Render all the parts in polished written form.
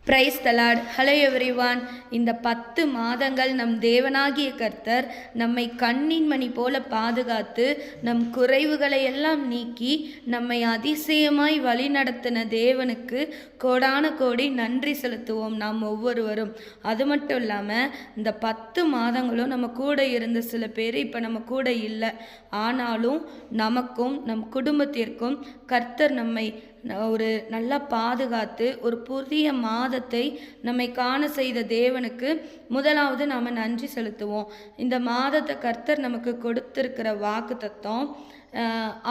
Praise the Lord. Hello everyone. இந்த 10 மாதங்கள் நம் தேவனாகிய கர்த்தர் நம்மை கண்ணின் மணி போல பாதுகாத்து நம் குறைவுகளை எல்லாம் நீக்கி நம்மை அதிசயமாய் வழிநடத்தின தேவனுக்கு கோடான கோடி நன்றி செலுத்துவோம் நாம் ஒவ்வொருவரும். அது மட்டும் இல்லாமல் இந்த 10 மாதங்களும் நம்ம கூட இருந்த சில பேர் இப்போ நம்ம கூட இல்லை. ஆனாலும் நமக்கும் நம் குடும்பத்திற்கும் கர்த்தர் நம்மை ஒரு நல்லா பாதுகாத்து ஒரு புதிய மாதத்தை நம்மை காண செய்த தேவனுக்கு முதலாவது நாம் நன்றி செலுத்துவோம். இந்த மாதத்தை கர்த்தர் நமக்கு கொடுத்திருக்கிற வாக்கு தத்துவம்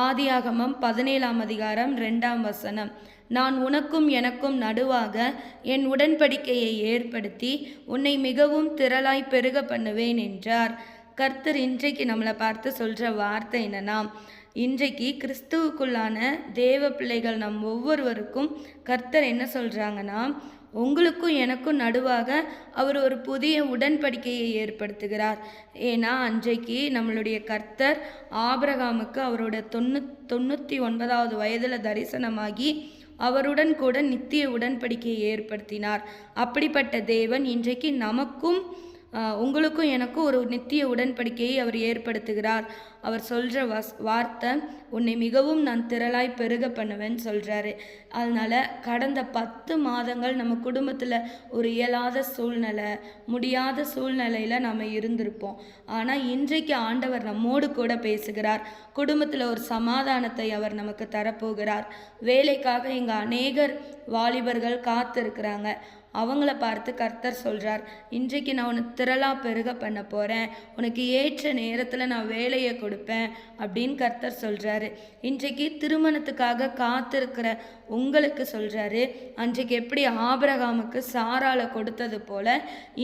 ஆதியாகமம் 17ஆம் அதிகாரம் 2ஆம் வசனம். நான் உனக்கும் எனக்கும் நடுவாக என் உடன்படிக்கையை ஏற்படுத்தி உன்னை மிகவும் திரளாய் பெருக பண்ணுவேன் என்றார். கர்த்தர் இன்றைக்கு நம்மளை பார்த்து சொல்கிற வார்த்தை என்னன்னா, இன்றைக்கு கிறிஸ்துவுக்குள்ளான தேவ பிள்ளைகள் நம் ஒவ்வொருவருக்கும் கர்த்தர் என்ன சொல்கிறாங்கன்னா, உங்களுக்கும் எனக்கும் நடுவாக அவர் ஒரு புதிய உடன்படிக்கையை ஏற்படுத்துகிறார். ஏன்னா அன்றைக்கு நம்மளுடைய கர்த்தர் ஆபிரகாமுக்கு அவரோட 99வது வயதில் தரிசனமாகி அவருடன் கூட நித்திய உடன்படிக்கையை ஏற்படுத்தினார். அப்படிப்பட்ட தேவன் இன்றைக்கு நமக்கும் உங்களுக்கும் எனக்கும் ஒரு நித்திய உடன்படிக்கையை அவர் ஏற்படுத்துகிறார். அவர் சொல்கிற வார்த்தை, உன்னை மிகவும் நான் திரளாய் பெருக பண்ணுவேன்னு சொல்கிறாரு. அதனால் கடந்த 10 மாதங்கள் நம்ம குடும்பத்தில் ஒரு இயலாத சூழ்நிலை, முடியாத சூழ்நிலையில் நம்ம இருந்திருப்போம். ஆனால் இன்றைக்கு ஆண்டவர் நம்மோடு கூட பேசுகிறார். குடும்பத்தில் ஒரு சமாதானத்தை அவர் நமக்கு தரப்போகிறார். வேலைக்காக இங்கே அநேகர் வாலிபர்கள் காத்திருக்கிறாங்க. அவங்கள பார்த்து கர்த்தர் சொல்கிறார், இன்றைக்கு நான் உனக்கு திரளாக பெருக பண்ண போகிறேன், உனக்கு ஏற்ற நேரத்தில் நான் வேலையை கொடுப்பேன் அப்படின்னு கர்த்தர் சொல்கிறாரு. இன்றைக்கு திருமணத்துக்காக காத்திருக்கிற உங்களுக்கு சொல்கிறாரு, அன்றைக்கு எப்படி ஆபிரகாமுக்கு சாராளை கொடுத்தது போல்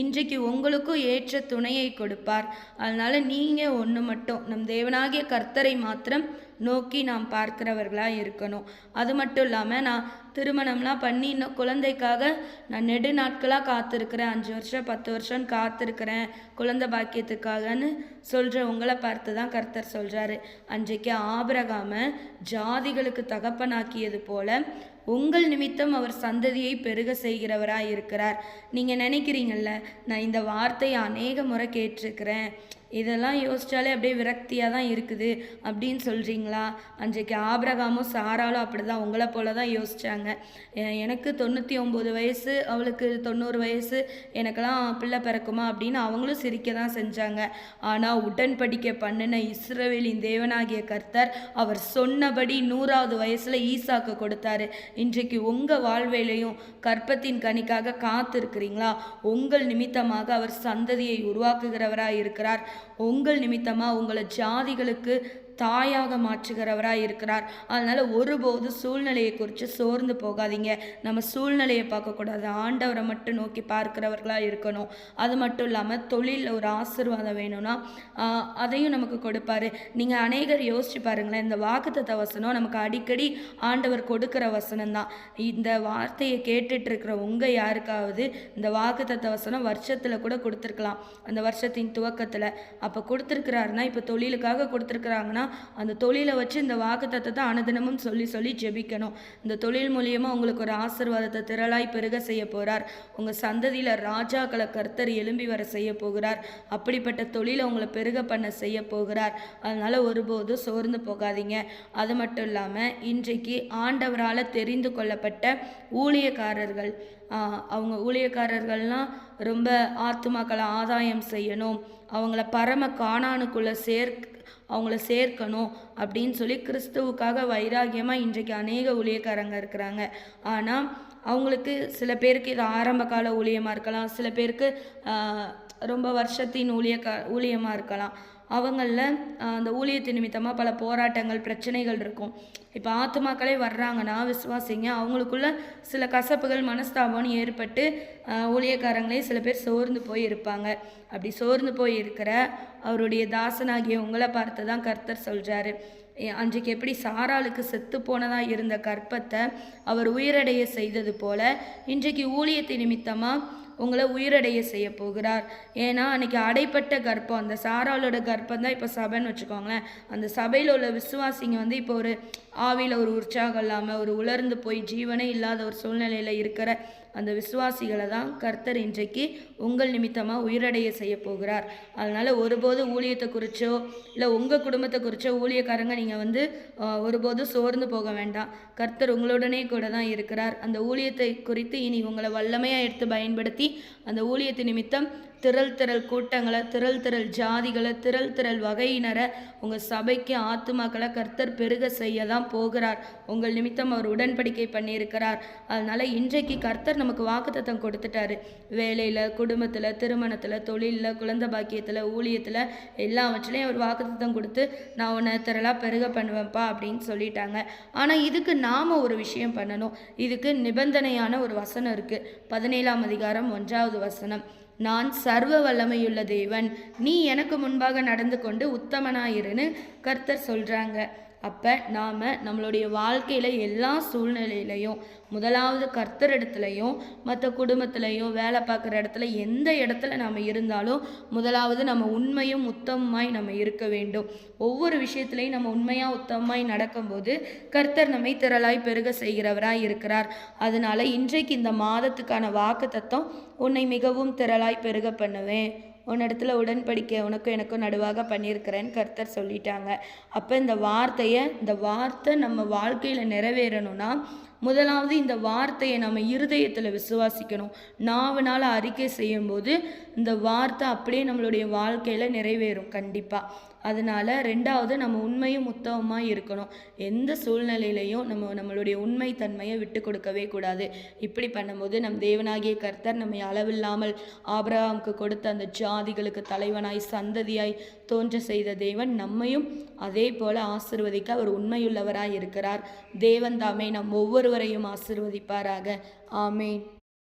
இன்றைக்கு உங்களுக்கும் ஏற்ற துணையை கொடுப்பார். அதனால் நீங்கள் ஒன்று மட்டும் நம் தேவனாகிய கர்த்தரை மாத்திரம் நோக்கி நாம் பார்க்கிறவர்களாக இருக்கணும். அது மட்டும் இல்லாமல் நான் திருமணம்லாம் பண்ணி இன்னும் குழந்தைக்காக நான் நெடு நாட்களாக காத்திருக்கிறேன், 5 வருஷம் 10 வருஷம் காத்திருக்கிறேன் குழந்தை பாக்கியத்துக்காகன்னு சொல்கிற உங்களை பார்த்து தான் கர்த்தர் சொல்கிறாரு, அன்றைக்கு ஆபிரகாமை ஜாதிகளுக்கு தகப்பனாக்கியது போல உங்கள் நிமித்தம் அவர் சந்ததியை பெருக செய்கிறவராக இருக்கிறார். நீங்கள் நினைக்கிறீங்கள்ல, நான் இந்த வார்த்தையை அநேக முறை கேட்டிருக்கிறேன், இதெல்லாம் யோசித்தாலே அப்படியே விரக்தியாக தான் இருக்குது அப்படின்னு சொல்கிறீங்களா? அன்றைக்கு ஆபிரகாமும் சாராலும் அப்படி தான் உங்களை போல தான் யோசித்தாங்க. எனக்கு 99 வயசு, அவளுக்கு 90 வயசு, எனக்கெல்லாம் பிள்ளை பிறக்குமா அப்படின்னு அவங்களும் சிரிக்க தான் செஞ்சாங்க. ஆனால் உடன்படிக்கை பண்ணின இஸ்ரவேலின் தேவனாகிய கர்த்தர் அவர் சொன்னபடி 100வது வயசில் ஈசாக்கு கொடுத்தாரு. இன்றைக்கு உங்கள் வாழ்விலையும் கற்பத்தின் கனிக்காக காத்திருக்கிறீங்களா? உங்கள் நிமித்தமாக அவர் சந்ததியை உருவாக்குகிறவராக இருக்கிறார். உங்கள் நிமித்தமாக உங்களை ஜாதிகளுக்கு தாயாக மாற்றுகிறவராக இருக்கிறார். அதனால் ஒருபோது சூழ்நிலையை குறித்து சோர்ந்து போகாதீங்க. நம்ம சூழ்நிலையை பார்க்கக்கூடாது, ஆண்டவரை மட்டும் நோக்கி பார்க்கிறவர்களாக இருக்கணும். அது மட்டும் இல்லாமல் தொழிலில் ஒரு ஆசீர்வாதம் வேணும்னா அதையும் நமக்கு கொடுப்பாரு. நீங்கள் அநேகர் யோசிச்சு பாருங்களேன், இந்த வாக்குத்தத்த வசனம் நமக்கு அடிக்கடி ஆண்டவர் கொடுக்குற வசனம் தான். இந்த வார்த்தையை கேட்டுட்டு இருக்கிற உங்கள் யாருக்காவது இந்த வாக்குத்தத்த வசனம் வருஷத்தில் கூட கொடுத்துருக்கலாம், அந்த வருஷத்தின் துவக்கத்தில். அப்போ கொடுத்துருக்கிறாருன்னா, இப்போ தொழிலுக்காக கொடுத்துருக்குறாங்கன்னா அந்த தொழிலை வச்சு இந்த வாக்குத்தத்தத்தை அனுதினமும் சொல்லி ஜெபிக்கணும். இந்த தொழில் மூலியமாக உங்களுக்கு ஒரு ஆசீர்வாதத்தை திரளாய் பெருக செய்ய போகிறார். உங்கள் சந்ததியில் ராஜாக்களை கர்த்தர் எழும்பி வர செய்ய போகிறார். அப்படிப்பட்ட தொழிலை உங்களை பெருக பண்ண செய்ய போகிறார். அதனால் ஒருபோதும் சோர்ந்து போகாதீங்க. அது மட்டும் இல்லாமல் இன்றைக்கு ஆண்டவரால் தெரிந்து கொள்ளப்பட்ட ஊழியக்காரர்கள், அவங்க ஊழியக்காரர்கள்லாம் ரொம்ப ஆத்துமாக்களை ஆதாயம் செய்யணும், அவங்கள பரம கானானுக்குள்ளே அவங்கள சேர்க்கணும் அப்படின்னு சொல்லி கிறிஸ்துவுக்காக வைராகியமாக இன்றைக்கு அநேக ஊழியக்காரங்க இருக்கிறாங்க. ஆனால் அவங்களுக்கு சில பேருக்கு இது ஆரம்ப கால ஊழியமாக இருக்கலாம், சில பேருக்கு ரொம்ப வருஷத்தின் ஊழியமாக இருக்கலாம். அவங்களில் அந்த ஊழியத்தின் நிமித்தமாக பல போராட்டங்கள் பிரச்சனைகள் இருக்கும். இப்போ ஆத்துமாக்களே வர்றாங்கன்னா விசுவாசிங்க, அவங்களுக்குள்ள சில கசப்புகள் மனஸ்தாபம்னு ஏற்பட்டு ஊழியக்காரங்களே சில பேர் சோர்ந்து போய் இருப்பாங்க. அப்படி சோர்ந்து போய் இருக்கிற அவருடைய தாசனாகிய உங்களை பார்த்து தான் கர்த்தர் சொல்கிறாரு, அன்றைக்கு எப்படி சாராளுக்கு செத்து போனதாக இருந்த கற்பத்தை அவர் உயிரடைய செய்தது போல இன்றைக்கு ஊழியத்தின் நிமித்தமாக உங்களை உயிரடைய செய்ய போகிறார். ஏன்னா அன்றைக்கி அடைப்பட்ட கர்ப்பம், அந்த சாராளோட கர்ப்பம் தான் இப்போ சபைன்னு வச்சுக்கோங்களேன். அந்த சபையில் உள்ள விசுவாசிங்க இப்போ ஒரு ஆவியில் ஒரு உற்சாகம் இல்லாமல் ஒரு உலர்ந்து போய் ஜீவனே இல்லாத ஒரு சூழ்நிலையில் இருக்கிற அந்த விசுவாசிகளை தான் கர்த்தர் இன்றைக்கு உங்கள் நிமித்தமாக உயிரடைய செய்ய போகிறார். அதனால் ஒருபோது ஊழியத்தை குறிச்சோ இல்லை உங்கள் குடும்பத்தை குறிச்சோ ஊழியக்காரங்க நீங்கள் ஒருபோதும் சோர்ந்து போக வேண்டாம். கர்த்தர் உங்களுடனே கூட தான் இருக்கிறார். அந்த ஊழியத்தை குறித்து இனி உங்களை வல்லமையாக எடுத்து பயன்படுத்தி அந்த ஊழியத்து நிமித்தம் திரள் கூட்டங்களை, திரள் ஜாதிகளை, திரள் வகையினரை உங்கள் சபைக்கு ஆத்துமாக்களை கர்த்தர் பெருக செய்ய தான் போகிறார். உங்கள் நிமித்தம் அவர் உடன்படிக்கை பண்ணியிருக்கிறார். அதனால் இன்றைக்கு கர்த்தர் நமக்கு வாக்குத்தத்தம் கொடுத்துட்டாரு. வேலையில், குடும்பத்தில், திருமணத்தில், தொழிலில், குழந்தை பாக்கியத்தில், ஊழியத்தில் எல்லாவற்றிலையும் அவர் வாக்குத்தத்தம் கொடுத்து நான் உன்னை திரளாக பெருக பண்ணுவேன்ப்பா அப்படின்னு சொல்லிட்டாங்க. ஆனால் இதுக்கு நாம் ஒரு விஷயம் பண்ணணும். இதுக்கு நிபந்தனையான ஒரு வசனம் இருக்குது. 17ஆம் அதிகாரம் 1வது வசனம். நான் சர்வ வல்லமையுள்ள தேவன், நீ எனக்கு முன்பாக நடந்து கொண்டு உத்தமனாயிருன்னு கர்த்தர் சொல்கிறாங்க. அப்போ நாம் நம்மளுடைய வாழ்க்கையில் எல்லா சூழ்நிலையிலையும் முதலாவது கர்த்தர் இடத்துலையும் மற்ற குடும்பத்திலையும் வேலை பார்க்குற இடத்துல எந்த இடத்துல நம்ம இருந்தாலும் முதலாவது நம்ம உண்மையும் உத்தமமாய் நம்ம இருக்க வேண்டும். ஒவ்வொரு விஷயத்துலையும் நம்ம உண்மையாக உத்தமமாய் நடக்கும்போது கர்த்தர் நம்மை திரளாய் பெருக செய்கிறவராய் இருக்கிறார். அதனால இன்றைக்கு இந்த மாதத்துக்கான வாக்கு தத்தம், உன்னை மிகவும் திரளாய் பெருக பண்ணுவேன், உன்னிடத்துல உடன்படிக்கை உனக்கும் எனக்கும் நடுவாக பண்ணியிருக்கிறேன்னு கர்த்தர் சொல்லிட்டாங்க. அப்போ இந்த வார்த்தை நம்ம வாழ்க்கையில் நிறைவேறணும்னா முதலாவது இந்த வார்த்தையை நம்ம இருதயத்தில் விசுவாசிக்கணும். நாவனால் அறிக்கை செய்யும்போது இந்த வார்த்தை அப்படியே நம்மளுடைய வாழ்க்கையில் நிறைவேறும் கண்டிப்பாக. அதனால் ரெண்டாவது நம்ம உண்மையும் உத்தமமாக இருக்கணும். எந்த சூழ்நிலையிலையும் நம்மளுடைய உண்மை தன்மையை விட்டு கொடுக்கவே கூடாது. இப்படி பண்ணும்போது நம் தேவனாகிய கர்த்தர் நம்மை அளவில்லாமல் ஆபிரகாமுக்கு கொடுத்த அந்த ஜாதிகளுக்கு தலைவனாய் சந்ததியாய் தோன்ற செய்த தேவன் நம்மையும் அதே போல ஆசீர்வதிக்க அவர் உண்மையுள்ளவராய் இருக்கிறார். தேவன் தாமே நம் ஒவ்வொருவரையும் ஆசீர்வதிப்பாராக. ஆமேன்.